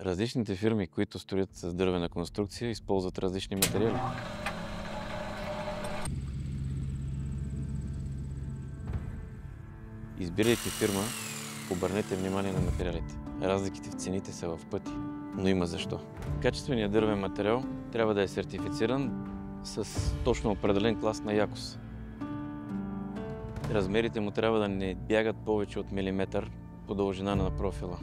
Различните фирми, които строят с дървена конструкция, използват различни материали. Избирайки фирма, обърнете внимание на материалите. Разликите в цените са в пъти, но има защо. Качественият дървен материал трябва да е сертифициран с точно определен клас на якост. Размерите му трябва да не бягат повече от милиметър по дължина на профила.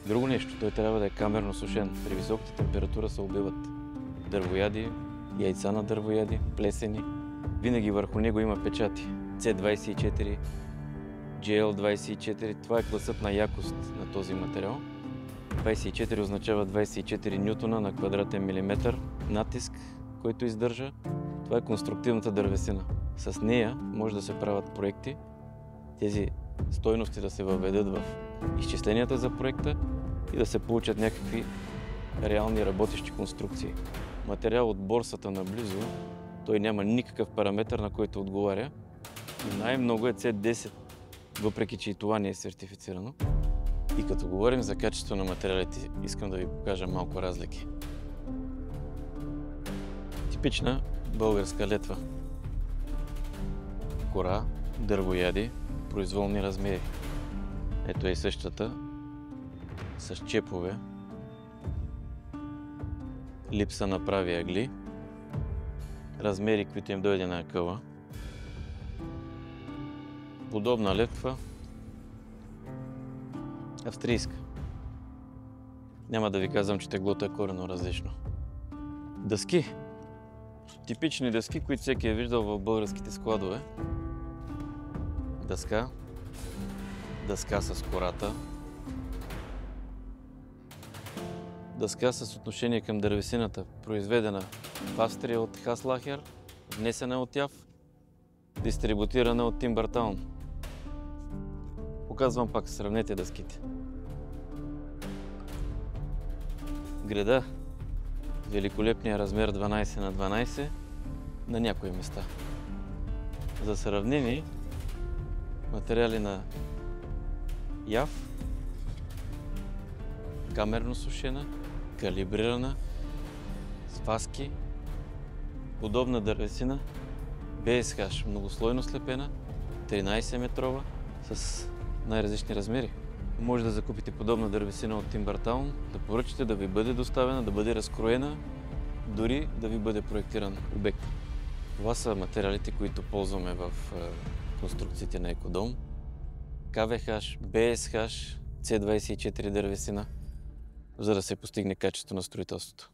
Друго нещо, той трябва да е камерно сушен. При високата температура се убиват дървояди, яйца на дървояди, плесени. Винаги върху него има печати. C24, GL24. Това е класът на якост на този материал. 24 означава 24 нютона на квадратен милиметър натиск, който издържа. Това е конструктивната дървесина. С нея може да се правят проекти, тези стойности да се въведат в изчисленията за проекта и да се получат някакви реални работещи конструкции. Материал от борсата наблизо, той няма никакъв параметър, на който отговаря. И най-много е C10, въпреки че и това не е сертифицирано. И като говорим за качество на материалите, искам да ви покажа малко разлики. Типична българска летва. Кора, дървояди, произволни размери. Ето е същата, с чепове, липса на прави ъгли, размери, които им дойде на акъла. Подобна летва, австрийска. Няма да ви казвам, че теглото е коренно различно. Дъски. Типични дъски, които всеки е виждал в българските складове. Дъска. Дъска с кората. Дъска с отношение към дървесината, произведена в Австрия от Хаслахер, внесена от ЯВ, дистрибутирана от Тимбъртаун. Показвам пак, сравнете дъските. Греда, великолепния размер 12 на 12 на някои места. За сравнение, материали на ЯВ, камерно сушена, калибрирана, с фаски, подобна дървесина, BSH, многослойно слепена, 13 метрова, с най-различни размери. Може да закупите подобна дървесина от Тимбъртаун, да поръчате да ви бъде доставена, да бъде разкроена, дори да ви бъде проектиран обект. Това са материалите, които ползваме в конструкциите на Екодом. КВХ, BSH, C24 дървесина, за да се постигне качество на строителството.